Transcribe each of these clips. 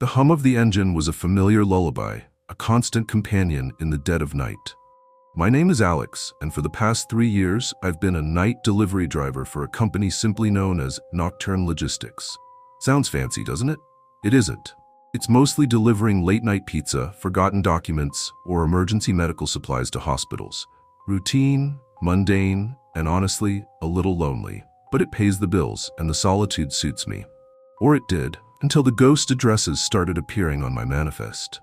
The hum of the engine was a familiar lullaby, a constant companion in the dead of night. My name is Alex, and for the past 3 years, I've been a night delivery driver for a company simply known as Nocturne Logistics. Sounds fancy, doesn't it? It isn't. It's mostly delivering late-night pizza, forgotten documents, or emergency medical supplies to hospitals. Routine, mundane, and honestly, a little lonely. But it pays the bills, and the solitude suits me. Or it did, until the ghost addresses started appearing on my manifest.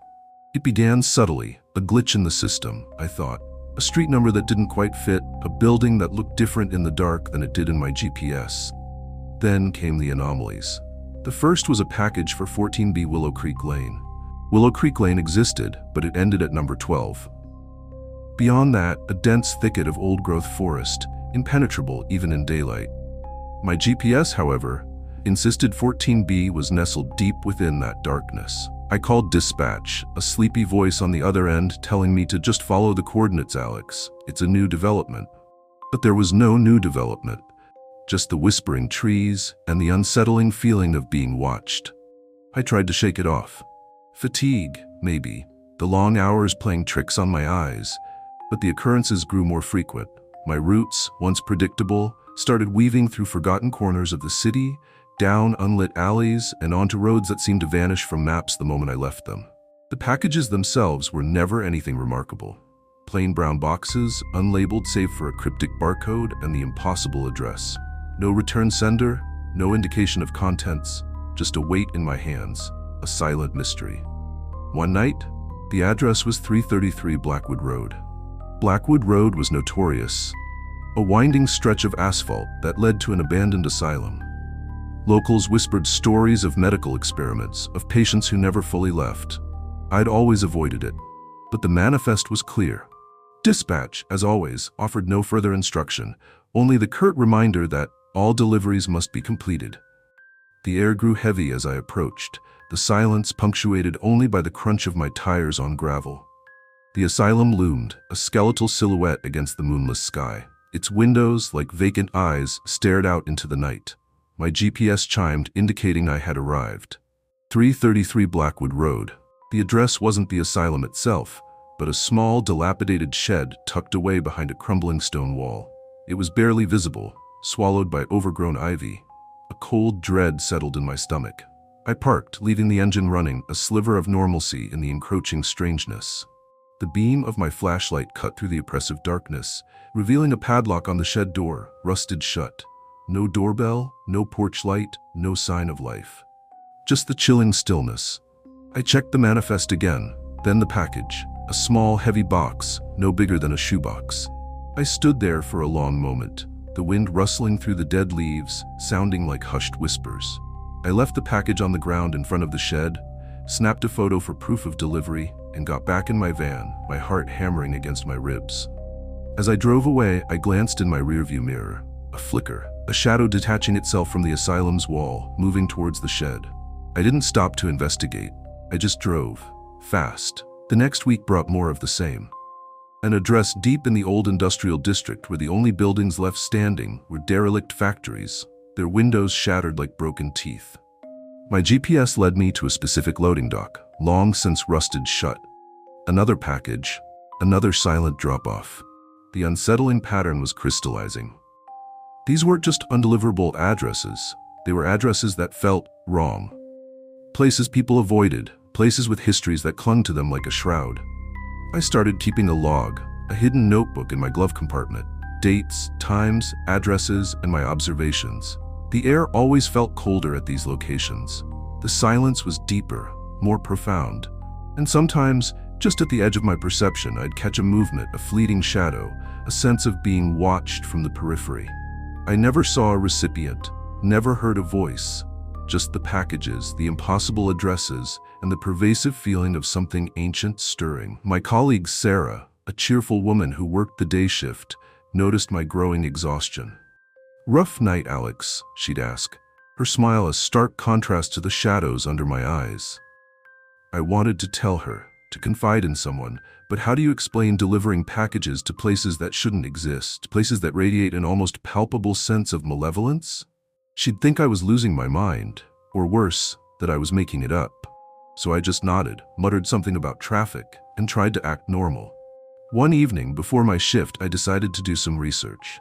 It began subtly, a glitch in the system, I thought. A street number that didn't quite fit, a building that looked different in the dark than it did in my GPS. Then came the anomalies. The first was a package for 14B Willow Creek Lane. Willow Creek Lane existed, but it ended at number 12. Beyond that, a dense thicket of old-growth forest, impenetrable even in daylight. My GPS, however, insisted 14B was nestled deep within that darkness. I called dispatch, a sleepy voice on the other end telling me to just follow the coordinates, Alex. It's a new development. But there was no new development. Just the whispering trees and the unsettling feeling of being watched. I tried to shake it off. Fatigue, maybe. The long hours playing tricks on my eyes. But the occurrences grew more frequent. My routes, once predictable, started weaving through forgotten corners of the city, down unlit alleys, and onto roads that seemed to vanish from maps the moment I left them. The packages themselves were never anything remarkable. Plain brown boxes, unlabeled save for a cryptic barcode and the impossible address. No return sender, no indication of contents, just a weight in my hands, a silent mystery. One night, the address was 333 Blackwood Road. Blackwood Road was notorious, a winding stretch of asphalt that led to an abandoned asylum. Locals whispered stories of medical experiments, of patients who never fully left. I'd always avoided it, but the manifest was clear. Dispatch, as always, offered no further instruction, only the curt reminder that all deliveries must be completed. The air grew heavy as I approached, the silence punctuated only by the crunch of my tires on gravel. The asylum loomed, a skeletal silhouette against the moonless sky. Its windows, like vacant eyes, stared out into the night. My GPS chimed, indicating I had arrived. 333 Blackwood Road. The address wasn't the asylum itself, but a small, dilapidated shed tucked away behind a crumbling stone wall. It was barely visible, swallowed by overgrown ivy. A cold dread settled in my stomach. I parked, leaving the engine running, a sliver of normalcy in the encroaching strangeness. The beam of my flashlight cut through the oppressive darkness, revealing a padlock on the shed door, rusted shut. No doorbell, no porch light, no sign of life. Just the chilling stillness. I checked the manifest again, then the package, a small, heavy box, no bigger than a shoebox. I stood there for a long moment, the wind rustling through the dead leaves, sounding like hushed whispers. I left the package on the ground in front of the shed, snapped a photo for proof of delivery, and got back in my van, my heart hammering against my ribs. As I drove away, I glanced in my rearview mirror. A flicker, a shadow detaching itself from the asylum's wall, moving towards the shed. I didn't stop to investigate. I just drove, fast. The next week brought more of the same. An address deep in the old industrial district where the only buildings left standing were derelict factories, their windows shattered like broken teeth. My GPS led me to a specific loading dock, long since rusted shut. Another package, another silent drop-off. The unsettling pattern was crystallizing. These weren't just undeliverable addresses, they were addresses that felt wrong. Places people avoided, places with histories that clung to them like a shroud. I started keeping a log, a hidden notebook in my glove compartment. Dates, times, addresses, and my observations. The air always felt colder at these locations. The silence was deeper, more profound. And sometimes, just at the edge of my perception, I'd catch a movement, a fleeting shadow, a sense of being watched from the periphery. I never saw a recipient, never heard a voice, just the packages, the impossible addresses, and the pervasive feeling of something ancient stirring. My colleague Sarah, a cheerful woman who worked the day shift, noticed my growing exhaustion. "Rough night, Alex," she'd ask, her smile a stark contrast to the shadows under my eyes. I wanted to tell her, to confide in someone, but how do you explain delivering packages to places that shouldn't exist, places that radiate an almost palpable sense of malevolence? She'd think I was losing my mind, or worse, that I was making it up. So I just nodded, muttered something about traffic, and tried to act normal. One evening before my shift, I decided to do some research.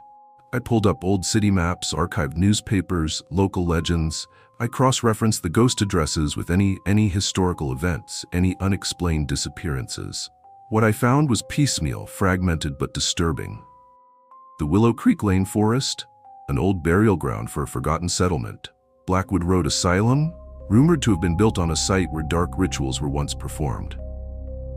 I pulled up old city maps, archived newspapers, local legends. I cross-referenced the ghost addresses with any historical events, any unexplained disappearances. What I found was piecemeal, fragmented but disturbing. The Willow Creek Lane Forest, an old burial ground for a forgotten settlement. Blackwood Road Asylum, rumored to have been built on a site where dark rituals were once performed.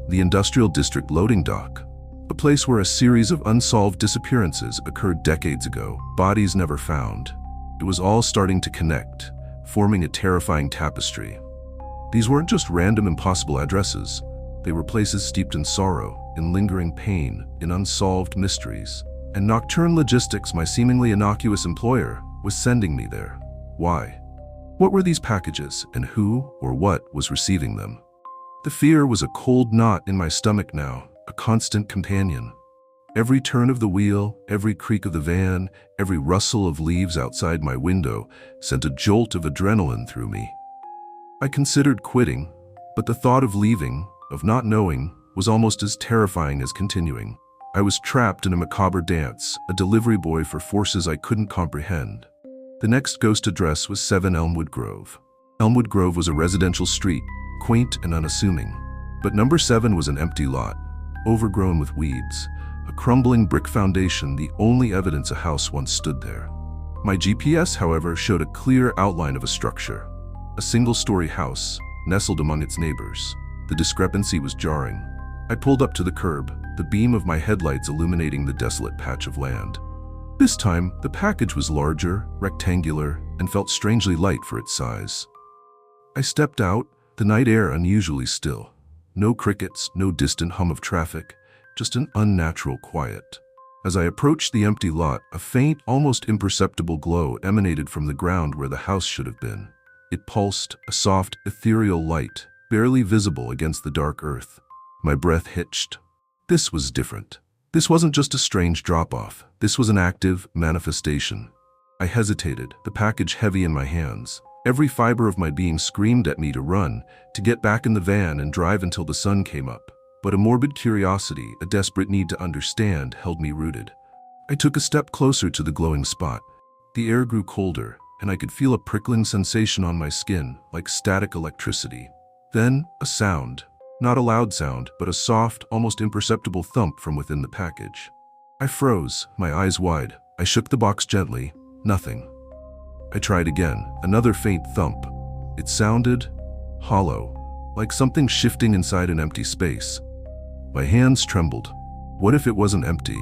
The Industrial District Loading Dock, a place where a series of unsolved disappearances occurred decades ago, bodies never found. It was all starting to connect, forming a terrifying tapestry. These weren't just random impossible addresses. They were places steeped in sorrow, in lingering pain, in unsolved mysteries. And Nocturne Logistics, my seemingly innocuous employer, was sending me there. Why? What were these packages, and who or what was receiving them? The fear was a cold knot in my stomach now, a constant companion. Every turn of the wheel, every creak of the van, every rustle of leaves outside my window sent a jolt of adrenaline through me. I considered quitting, but the thought of leaving, of not knowing, was almost as terrifying as continuing. I was trapped in a macabre dance, a delivery boy for forces I couldn't comprehend. The next ghost address was 7 Elmwood Grove. Elmwood Grove was a residential street, quaint and unassuming. But number 7 was an empty lot, overgrown with weeds, a crumbling brick foundation, the only evidence a house once stood there. My GPS, however, showed a clear outline of a structure, a single-story house, nestled among its neighbors. The discrepancy was jarring. I pulled up to the curb, the beam of my headlights illuminating the desolate patch of land. This time, the package was larger, rectangular, and felt strangely light for its size. I stepped out, the night air unusually still. No crickets, no distant hum of traffic, just an unnatural quiet. As I approached the empty lot, a faint, almost imperceptible glow emanated from the ground where the house should have been. It pulsed, a soft, ethereal light, barely visible against the dark earth. My breath hitched. This was different. This wasn't just a strange drop-off. This was an active manifestation. I hesitated, the package heavy in my hands. Every fiber of my being screamed at me to run, to get back in the van and drive until the sun came up. But a morbid curiosity, a desperate need to understand, held me rooted. I took a step closer to the glowing spot. The air grew colder, and I could feel a prickling sensation on my skin, like static electricity. Then, a sound. Not a loud sound, but a soft, almost imperceptible thump from within the package. I froze, my eyes wide. I shook the box gently. Nothing. I tried again, another faint thump. It sounded hollow, like something shifting inside an empty space. My hands trembled. What if it wasn't empty?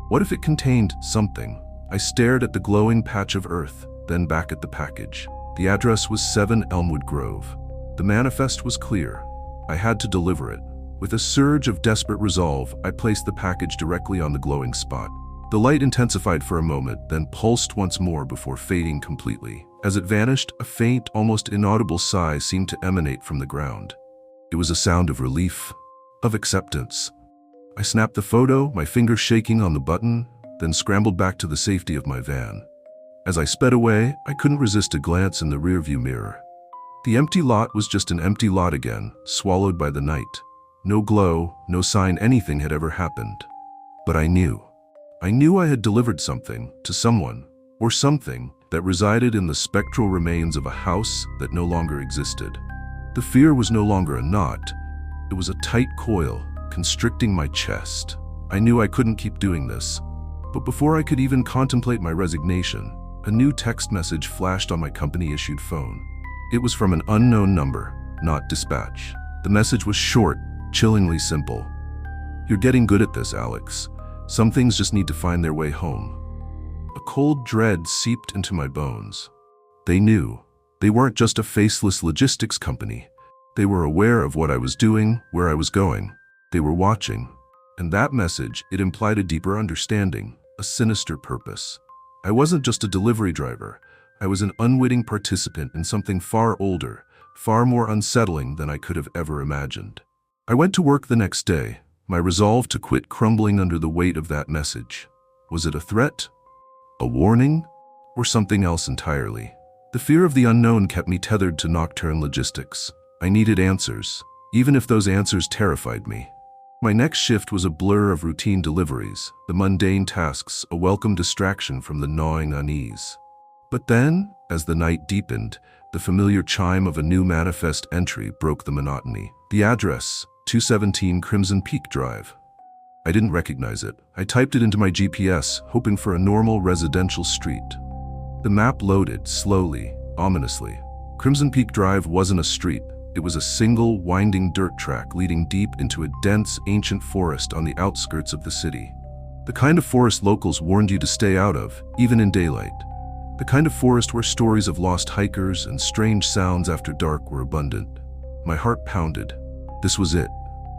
What if it contained something? I stared at the glowing patch of earth, then back at the package. The address was 7 Elmwood Grove. The manifest was clear. I had to deliver it. With a surge of desperate resolve, I placed the package directly on the glowing spot. The light intensified for a moment, then pulsed once more before fading completely. As it vanished, a faint, almost inaudible sigh seemed to emanate from the ground. It was a sound of relief, of acceptance. I snapped the photo, my fingers shaking on the button, then scrambled back to the safety of my van. As I sped away, I couldn't resist a glance in the rearview mirror. The empty lot was just an empty lot again, swallowed by the night. No glow, no sign anything had ever happened. But I knew. I knew I had delivered something to someone, or something that resided in the spectral remains of a house that no longer existed. The fear was no longer a knot. It was a tight coil, constricting my chest. I knew I couldn't keep doing this. But before I could even contemplate my resignation, a new text message flashed on my company-issued phone. It was from an unknown number, not dispatch. The message was short, chillingly simple. "You're getting good at this, Alex. Some things just need to find their way home." A cold dread seeped into my bones. They knew. They weren't just a faceless logistics company. They were aware of what I was doing, where I was going. They were watching. And that message, it implied a deeper understanding, a sinister purpose. I wasn't just a delivery driver. I was an unwitting participant in something far older, far more unsettling than I could have ever imagined. I went to work the next day, my resolve to quit crumbling under the weight of that message. Was it a threat? A warning? Or something else entirely? The fear of the unknown kept me tethered to Nocturne Logistics. I needed answers, even if those answers terrified me. My next shift was a blur of routine deliveries, the mundane tasks, a welcome distraction from the gnawing unease. But then, as the night deepened, the familiar chime of a new manifest entry broke the monotony. The address, 217 Crimson Peak Drive. I didn't recognize it. I typed it into my GPS, hoping for a normal residential street. The map loaded, slowly, ominously. Crimson Peak Drive wasn't a street. It was a single, winding dirt track leading deep into a dense, ancient forest on the outskirts of the city. The kind of forest locals warned you to stay out of, even in daylight. The kind of forest where stories of lost hikers and strange sounds after dark were abundant. My heart pounded. This was it.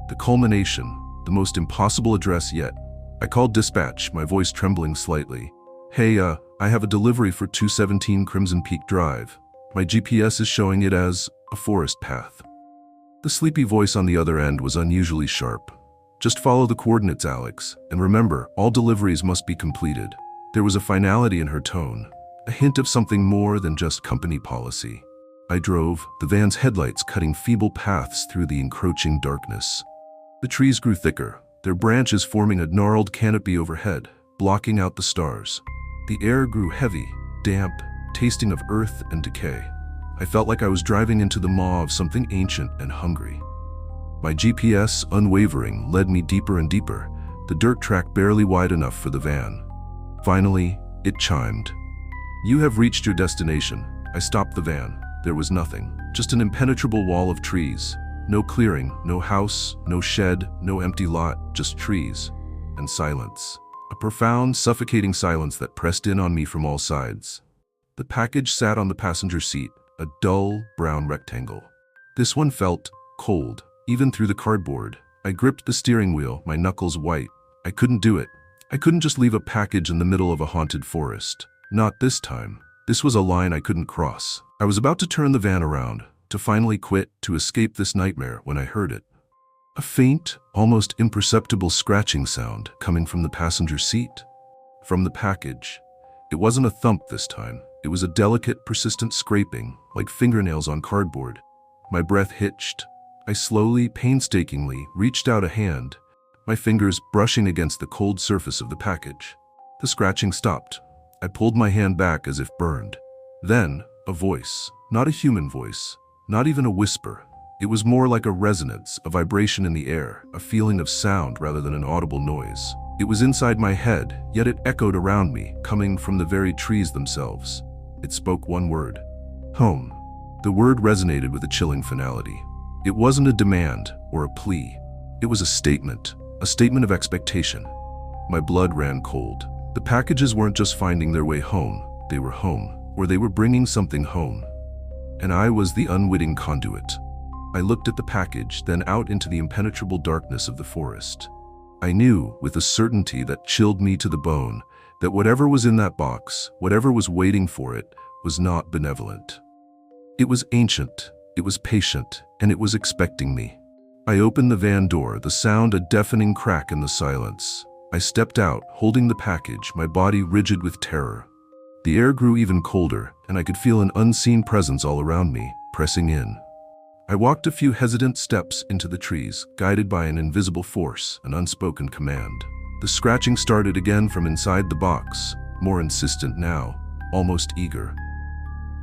The culmination, the most impossible address yet. I called dispatch, my voice trembling slightly. Hey, I have a delivery for 217 Crimson Peak Drive. My GPS is showing it as a forest path. The sleepy voice on the other end was unusually sharp. Just follow the coordinates, Alex, and remember, all deliveries must be completed. There was a finality in her tone, a hint of something more than just company policy. I drove, the van's headlights cutting feeble paths through the encroaching darkness. The trees grew thicker, their branches forming a gnarled canopy overhead, blocking out the stars. The air grew heavy, damp, tasting of earth and decay. I felt like I was driving into the maw of something ancient and hungry. My GPS, unwavering, led me deeper and deeper, the dirt track barely wide enough for the van. Finally, it chimed. You have reached your destination. I stopped the van. There was nothing, just an impenetrable wall of trees. No clearing, no house, no shed, no empty lot, just trees and silence. A profound, suffocating silence that pressed in on me from all sides. The package sat on the passenger seat, a dull, brown rectangle. This one felt cold, even through the cardboard. I gripped the steering wheel, my knuckles white. I couldn't do it. I couldn't just leave a package in the middle of a haunted forest. Not this time. This was a line I couldn't cross. I was about to turn the van around, to finally quit, to escape this nightmare, when I heard it. A faint, almost imperceptible scratching sound coming from the passenger seat. From the package. It wasn't a thump this time. It was a delicate, persistent scraping, like fingernails on cardboard. My breath hitched. I slowly, painstakingly reached out a hand, my fingers brushing against the cold surface of the package. The scratching stopped. I pulled my hand back as if burned. Then, a voice. Not a human voice. Not even a whisper. It was more like a resonance, a vibration in the air, a feeling of sound rather than an audible noise. It was inside my head, yet it echoed around me, coming from the very trees themselves. It spoke one word. Home. The word resonated with a chilling finality. It wasn't a demand or a plea. It was a statement of expectation. My blood ran cold. The packages weren't just finding their way home. They were home, or they were bringing something home. And I was the unwitting conduit. I looked at the package, then out into the impenetrable darkness of the forest. I knew, with a certainty that chilled me to the bone, that whatever was in that box, whatever was waiting for it, was not benevolent. It was ancient, it was patient, and it was expecting me. I opened the van door, the sound a deafening crack in the silence. I stepped out, holding the package, my body rigid with terror. The air grew even colder, and I could feel an unseen presence all around me, pressing in. I walked a few hesitant steps into the trees, guided by an invisible force, an unspoken command. The scratching started again from inside the box, more insistent now, almost eager.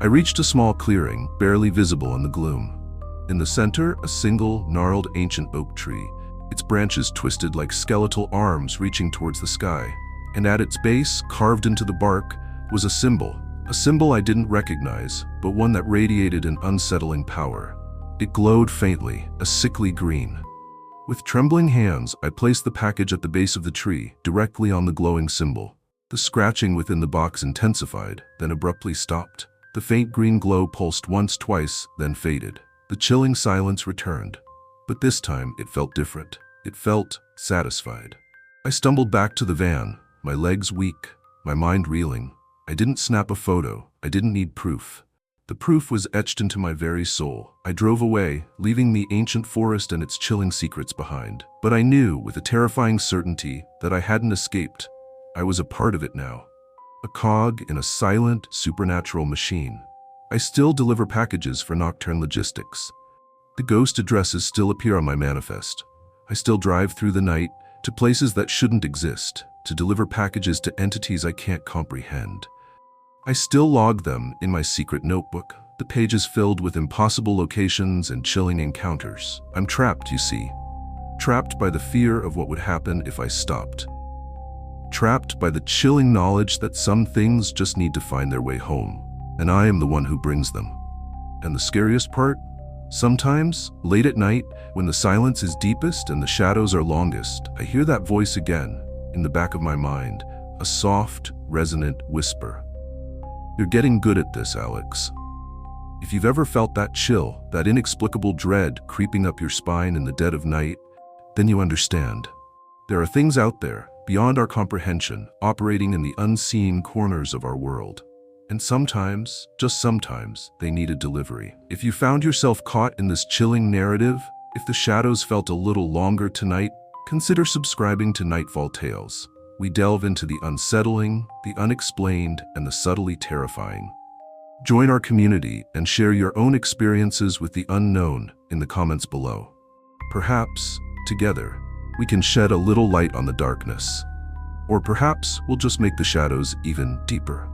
I reached a small clearing, barely visible in the gloom. In the center, a single, gnarled ancient oak tree, its branches twisted like skeletal arms reaching towards the sky. And at its base, carved into the bark, was a symbol I didn't recognize, but one that radiated an unsettling power. It glowed faintly, a sickly green. With trembling hands, I placed the package at the base of the tree, directly on the glowing symbol. The scratching within the box intensified, then abruptly stopped. The faint green glow pulsed once, twice, then faded. The chilling silence returned. But this time, it felt different. It felt satisfied. I stumbled back to the van, my legs weak, my mind reeling. I didn't snap a photo. I didn't need proof. The proof was etched into my very soul. I drove away, leaving the ancient forest and its chilling secrets behind. But I knew, with a terrifying certainty, that I hadn't escaped. I was a part of it now. A cog in a silent, supernatural machine. I still deliver packages for Nocturne Logistics. The ghost addresses still appear on my manifest. I still drive through the night to places that shouldn't exist, to deliver packages to entities I can't comprehend. I still log them in my secret notebook, the pages filled with impossible locations and chilling encounters. I'm trapped, you see. Trapped by the fear of what would happen if I stopped. Trapped by the chilling knowledge that some things just need to find their way home, and I am the one who brings them. And the scariest part? Sometimes, late at night, when the silence is deepest and the shadows are longest, I hear that voice again, in the back of my mind, a soft, resonant whisper. You're getting good at this, Alex. If you've ever felt that chill, that inexplicable dread creeping up your spine in the dead of night, then you understand. There are things out there, beyond our comprehension, operating in the unseen corners of our world. And sometimes, just sometimes, they need a delivery. If you found yourself caught in this chilling narrative, if the shadows felt a little longer tonight, consider subscribing to Nightfall Tales. We delve into the unsettling, the unexplained, and the subtly terrifying. Join our community and share your own experiences with the unknown in the comments below. Perhaps, together, we can shed a little light on the darkness. Or perhaps we'll just make the shadows even deeper.